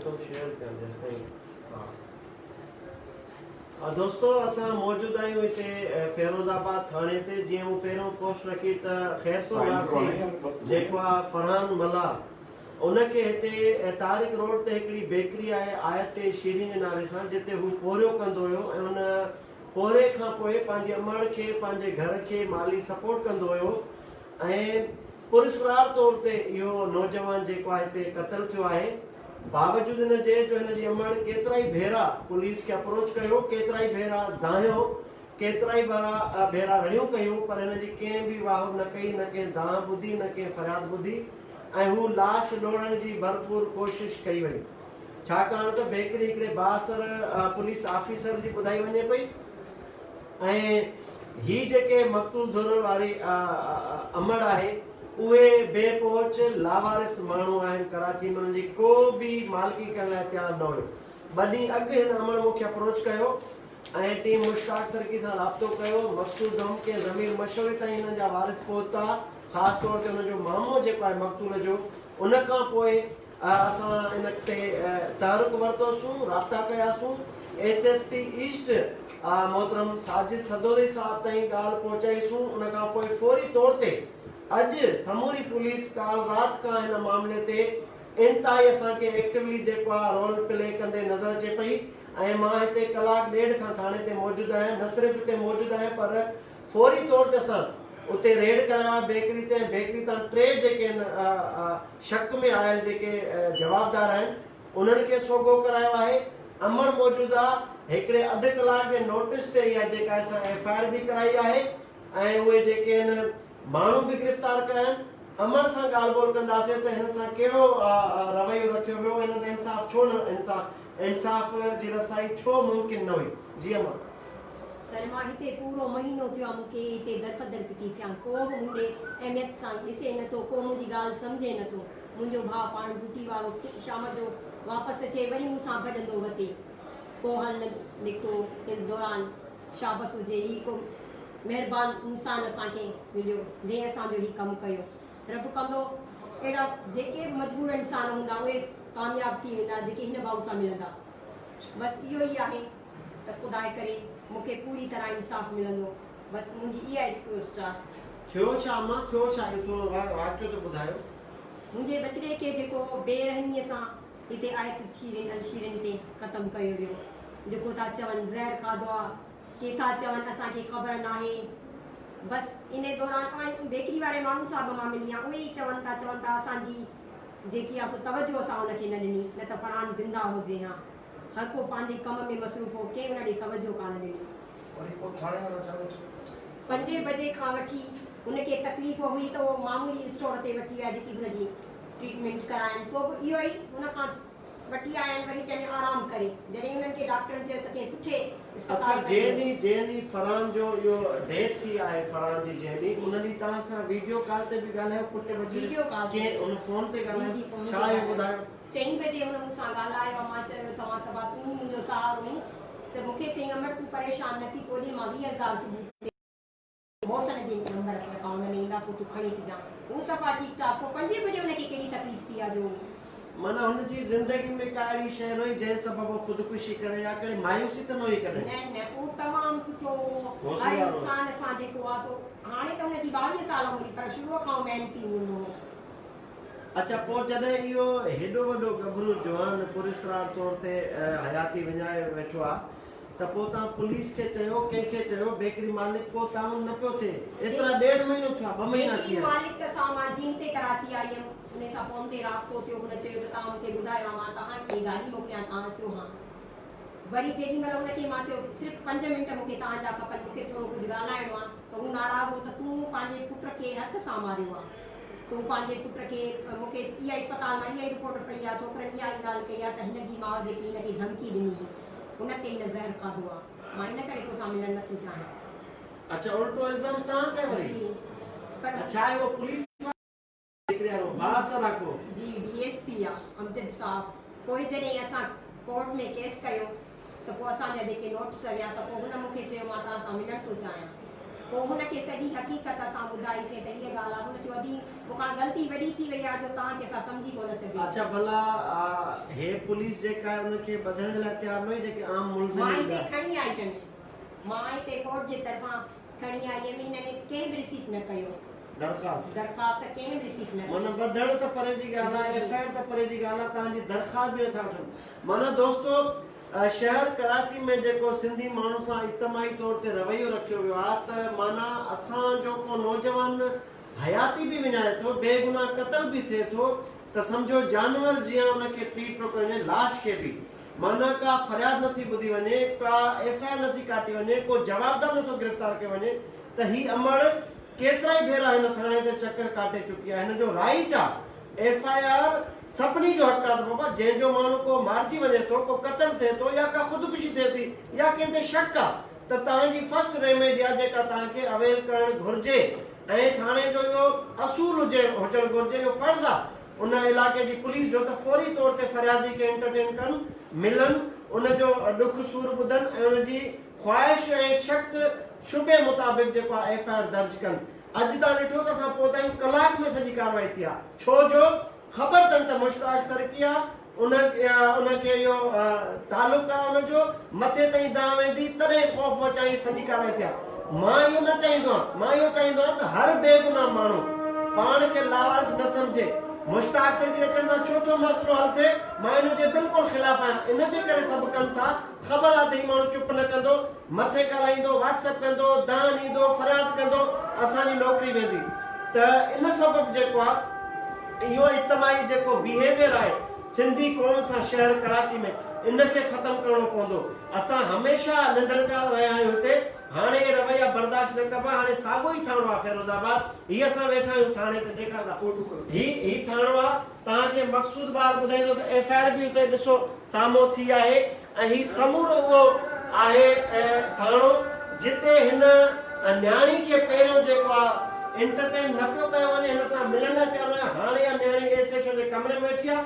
तो शेयर कर जैसे दोस्तों असां मौजूद आहियूं हिते फ़िरोज़ाबाद थाणे ते जीअं मूं पहिरियों पोस्ट रखी त ख़ैर तो वासी जेको आहे फरहान मला उनखे हिते तारिक रोड ते हिकिड़ी बेकरी आहे आयत शीरीन जे नाले सां जिते हू पोरियो कंदो हुयो ऐं उन पोरे खां पोइ पंहिंजे अमड़ खे पंहिंजे घर खे माली सपोर्ट कंदो हुयो ऐं पुरस्कार तौर ते इहो नौजवान जेको आहे हिते क़तल थियो आहे। बावजूद हिन जे जो हिन जी अमड़ केतिरा ई भेरा पुलिस खे अप्रोच कयो, केतिरा ई भेरा दाहियो, केतिरा ई भेरा रड़ियूं कयूं, पर हिन जी कंहिं बि वाह न कई, न कंहिं दाह ॿुधी, न कंहिं फरियाद ॿुधी ऐं हू लाश लोड़ण जी भरपूर कोशिश कई वई। छाकाणि त बेकरी हिकिड़े बासर पुलिस ऑफिसर जी ॿुधाई वञे पई ऐं ही जेके मक़तूल धुर वारी अमड़ आहे उहे बेपोच लावारिस माण्हू आहिनि। कराची में उनजी को बि मालिकी करण लाइ तयारु न हुयो। ॿ ॾींहं अॻु हिन अमड़ मूंखे अप्रोच कयो ऐं टीम मुश्ताक सरकी सां राब्तो कयो। मक़सूद धमके ज़मीर मशवरे ताईं हिन जा वारिस पहुता, ख़ासि तौर ते हुनजो मामो जेको आहे मक़तूल जो। उन खां पोइ असां इन ते तहरुक वरितोसीं, राब्ता कयासीं। SSP ईस्ट मोहतरम साजिद सदोली साहब ताईं ॻाल्हि पहुचाईसीं। उन खां पोइ फौरी तौर ते अॼु समूरी पुलिस काल रात खां हिन मामले ते इंतहाई असांखे एक्टिवली जेको आहे रोल प्ले कंदे नज़र अचे पई ऐं मां हिते कलाक ॾेढ खां थाणे ते मौजूदु आहियां। न सिर्फ़ु हिते मौजूदु आहियां पर फौरी तौर ते असां उते रेड कयो आहे बेकरी ते। बेकरी तां 3 जेके शक में आयल जेके जवाबदार आहिनि उन्हनि खे सोगो करायो आहे। अमड़ मौजूदु आहे। हिकिड़े अधु कलाक जे नोटिस ते इहा जेका असां FIR बि कराई आहे ऐं उहे जेके आहिनि माण्हू बि गिरफ़्तार कया आहिनि। अमड़ सां ॻाल्हि ॿोल कंदासीं त हिन सां कहिड़ो रवैयो रखियो वियो, हिन सां इंसाफ़ छो न इंसाफ़ जी रसाई छो मुमकिन न हुई? जी अमड़ सर मां हिते पूरो महीनो थियो आहे, मूंखे हिते दरपदर थी थियां। को बि मुंहिंजे अहमियत सां ॾिसे नथो, को मुंहिंजी ॻाल्हि सम्झे नथो। मुंहिंजो भाउ पाण ड्यूटी वारो शाम जो वापसि अचे वरी मूंसां भॼंदो वते, को हल न निकितो। इन दौरान शाबस हुजे, ही को महिरबान इंसान असांखे मिलियो जंहिं असांजो ही कमु कयो। रब कंदो अहिड़ा जेके मजबूर इंसान हूंदा उहे कामयाब थी वेंदा जेके हिन भाउ सां मिलंदा। बसि इहो ई आहे त ख़ुदा करे मूंखे पूरी तरह इंसाफ़ मिलंदो। बसि मुंहिंजी इहा रिक्वेस्ट आहे। थियो छा मां थियो छा थोरो वाक़ियो त ॿुधायो। मुंहिंजे बचिड़े खे जेको बेरहमीअ सां हिते आयत शीरन ते ख़तमु कयो वियो। जेको था चवनि ज़हर खाधो आहे, के था चवनि असांखे ख़बर नाहे। बसि इन दौरान बेकरी वारे माण्हू सां बि मां मिली आहियां, उहे ई चवनि था असांजी जेकी आहे सो तवजो असां उनखे न ॾिनी, न त फरहान ज़िंदा हुजे। हा हर को पंहिंजे कम में मसरूफ़ हो, कंहिं उन ॾे तवजो कान ॾिनी। 5 बजे खां वठी उनखे तकलीफ़ हुई त उहो मामूली स्टोर ते वठी विया जेकी हुनजी ट्रीटमेंट कराइनि। सो बि इहो ई हुन खां वठी आया आहिनि। वरी चवनि आराम करे, जॾहिं उन्हनि खे डॉक्टरनि चयो त कंहिं सुठे अच्छा जेनी फरहान जो इहो डेथ थी आहे, फरहान जी जेनी उन ॾींहुं तव्हां सां वीडियो कॉल ते बि ॻाल्हायो? पुट बचे वीडियो कॉल के उन फोन ते ॻाल्हायो? छा आहे ॿुधायो? 4 बजे हुन मूंसां ॻाल्हायो। मां चयो तव्हां सभा तूं ई मुंहिंजो सहारो हुई त मूंखे चई अमर तूं परेशान न थी, तोॾी मां 20,000 सुबुह मौसम जे नंबर ते अकाउंट में ईंदा, पोइ तूं खणी अचिजां। हू सफ़ा ठीकु ठाक। पोइ 5 बजे हुनखे कहिड़ी तकलीफ़ थी आहे जो माना हुनजी ज़िंदगी में का अहिड़ी शइ न हुई जंहिं सबबु ख़ुदकुशी करे या कहिड़ी मायूसी त न हुई कॾहिं? न हू तमामु सुठो हर इंसान सां जेको आहे सो। हाणे त हुनजी 22 साल उमिरि, पर शुरूअ खां महिनती हूंदो। अच्छा पोइ जॾहिं इहो हेॾो वॾो गभरू जवान पुरस्कार तौर ते हयाती विञाए वेठो आहे त पोइ तव्हां पुलिस खे चयो, कंहिंखे चयो? बेकरी मालिक को ताउन न पियो थिए? एतिरा 1.5 महीनो थियो आहे, 2 महीना थी विया। मालिक सां मां जीअं हिते कराची आई हुयमि, उन सां फोन ते राब्तो थियो। हुन चयो त तव्हां मूंखे ॿुधायो, मां तव्हांखे गाॾी मोकिलियां, तव्हां अचो। हा वरी जेॾी महिल हुनखे मां चयो सिर्फ़ु 5 मिंट मूंखे तव्हांजा खपनि, मूंखे थोरो कुझु ॻाल्हाइणो आहे, त हू नाराज़ हो त तूं पंहिंजे पुट खे हथ सां मारियो आहे, तूं पंहिंजे पुट खे। मूंखे इहा अस्पताल मां इहा रिपोर्ट पई आहे, छोकिरनि इहा ई ॻाल्हि कई आहे त हिन जी माउ जेकी हिनखे धमकी ॾिनी हुन ते हिन ज़हर खाधो आहे। मां इन करे तोसां मिलणु नथी चाहियां। अच्छा उल्टो इल्ज़ाम तव्हां ते वरी? पर अच्छा आहे वो पुलिस जी DSP आहे अमजद साहब। पोइ जॾहिं असां कोर्ट में केस कयो त पोइ असांजा जेके नोटिस विया त पोइ हुन मूंखे चयो मां तव्हां सां मिलणु थो चाहियां। पोइ हुनखे सॼी हक़ीक़त असां ॿुधाईसीं त हीअ ॻाल्हि आहे। हुन चयो अदी मूंखां ग़लती वॾी थी वई आहे जो तव्हांखे असां सम्झी कोन सघे। अच्छा भला हे पुलिस जेका आहे उनखे ॿधण जे लाइ तयार न हुई जेके आम मुलज़िम मां हिते खणी आई अथनि, मां हिते कोर्ट जे तरफ़ां खणी आई हुयमि, हिननि कंहिं बि रिसीव न कयो दरख़्वास्त कंहिं बि रिसीव न माना ॿधण त परे जी ॻाल्हि आहे, एफआईआर त परे जी ॻाल्हि आहे, तव्हांजी दरख़्वास्त बि नथा वठनि। माना दोस्तो शहर कराची में जेको सिंधी माण्हू सां इज्तमाही तौर ते रवैयो रखियो वियो आहे त माना असांजो को नौजवान हयाती बि विञाए थो, बेगुनाह क़त्ल बि थिए थो त सम्झो जानवर जीअं उनखे ट्रीट पियो कजे, लाश खे बि माना का फरियाद नथी ॿुधी वञे, का एफआईआर नथी काटी वञे, को जवाबदार नथो गिरफ़्तार कयो वञे त ही अमड़ केतिरा ई भेरा हिन थाणे ते चक्कर काटे चुकी आहे। हिन जो राइट आहे, एफआईआर सभिनी जो हक़ आहे बाबा, जंहिंजो माण्हू को मारिजी वञे थो, को क़त्ल थिए थो या का ख़ुदकुशी थिए थी या कंहिं ते शक आहे त तव्हांजी फर्स्ट रेमेडी आहे जेका तव्हांखे अवेल करणु घुर्जे ऐं थाणे जो इहो असूल हुजणु घुर्जे, इहो फर्ज़ आहे उन इलाइक़े जी पुलिस जो त फौरी तौर ते फरियादी खे एंटरटेन कनि, मिलनि, उनजो ॾुख सूर ॿुधनि ऐं उनजी ख्वाहिश ऐं शक शुबे मुताबिक़ जेको आहे एफआईआर दर्ज कनि। अॼु तव्हां ॾिठो त असां पहुता आहियूं कलाक में सॼी कार्रवाई थी आहे, छो जो ख़बर अथनि त मुश्ताक सरकी आहे, उनखे इहो तालुक आहे उनजो, मथे ताईं दांह वेंदी तॾहिं ख़ौफ़ अचाई सॼी कार्रवाई थी आहे। मां इहो न चाहींदो आहियां, मां इहो चाहींदो आहियां त हर बेगुनाह माण्हू पाण खे लावारिस न सम्झे। मुश्ताक सरकी अचनि था छो थो मसइलो हल थिए, मां इनजे बिल्कुलु ख़िलाफ़ आहियां, इनजे करे सभु कनि था, ख़बर आहे त ही माण्हू चुप न कंदो, मथे ॻाल्हाईंदो, व्हाट्सएप कंदो, दान ॾींदो, फरियाद कंदो, असांजी नौकरी वेंदी। त इन सबबु जेको आहे इहो इज्तमाही जेको बिहेवियर आहे सिंधी क़ौम सां शहर कराची में, इनखे ख़तमु करणो पवंदो। असां हमेशह निंदरकार रहिया आहियूं हिते, हाणे हे रवैया बर्दाश्त न कबा। हाणे साॻियो ई थाणो आहे फिरोजाबाद, हीअ असां वेठा आहियूं थाणे ते, ॾेखारंदा ही थाणो आहे, तव्हांखे मक़सूद बार ॿुधाईंदो त एफआईआर बि हुते ॾिसो साम्हूं थी आहे ऐं ही समूरो उहो आहे थाणो जिते हिन न्याणी खे पहिरियों जेको आहे एंटरटेन न पियो कयो वञे, हिन सां मिलण लाइ तयारु न, हाणे इहा न्याणी एसएचओ जे कमरे में वेठी आहे,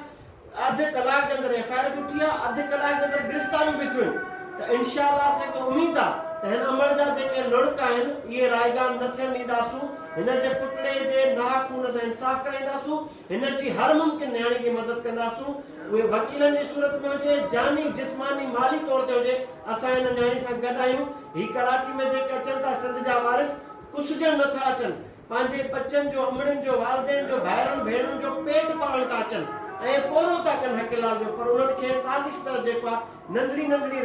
अधु कलाक जे अंदरि एफआईआर बि थी आहे, अधु कलाक जे अंदरि गिरफ़्तारियूं बि थियूं। त इंशाअल्लाह असांखे उमेद आहे त हिन अमड़ जा जेके लुड़क आहिनि इहे रायगान न थियण ॾींदासूं, हिन जे पुतड़े जे नाह खून सां इंसाफ़ कराईंदासूं, हिन जी हर मुमकिन न्याणी की मदद कंदासूं, उहे वकीलनि जी सूरत में हुजे, जानी जिस्मानी माली तौर ते हुजे, असां हिन न्याणी सां गॾु आहियूं। ही कराची में जेके अचनि था सिंध जा वारिस कुसजण नथा अचनि, पंहिंजे बच्चनि जो, अमड़नि जो, वालदेन जो, भाइरनि भेणनि जो पेट पालण था अचनि ऐं पोरो था कनि हक़लाल जो, पर उन्हनि खे साज़िश तरह जेको आहे नंढड़ी नंढड़ी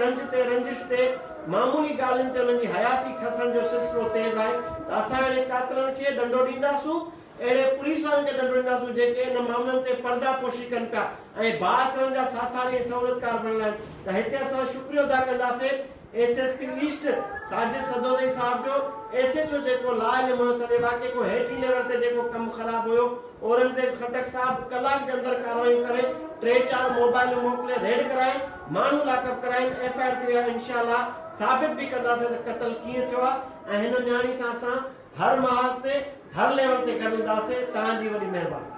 रंजिश ते मामूली ॻाल्हियुनि ते उन्हनि जी हयाती खसण जो सिलसिलो तेज़ आहे। त असां अहिड़े कातिलनि खे डंडो ॾींदासूं, अहिड़े पुलिस वारनि खे डंडो ॾींदासूं जेके इन मामलनि ते पर्दापोशी कनि पिया ऐं बासरनि जा साथारी सहूलियतकार बणियल आहिनि। त हिते असां शुक्रियो अदा कंदासीं एसएसपी ईस्ट साजिद सदोदई साहब जो, एसएचओ जेको लाल सॼे वाक़े को हेठी लेवल ते जेको कमु ख़राब हुयो, औरंगज़ेब खटक साहब कलाक जे अंदरि कार्रवाई करे 3-4 मोबाइल मोकिले रेड कराए, माण्हू लाकअप कराइनि, एफआईआर थी विया। इंशाअल्लाह साबित बि कंदासीं त क़त्ल कीअं थियो आहे ऐं हिन न्याणी सां असां हर महाज़ ते हर लेवल ते गॾु हूंदासीं। तव्हांजी वॾी महिरबानी।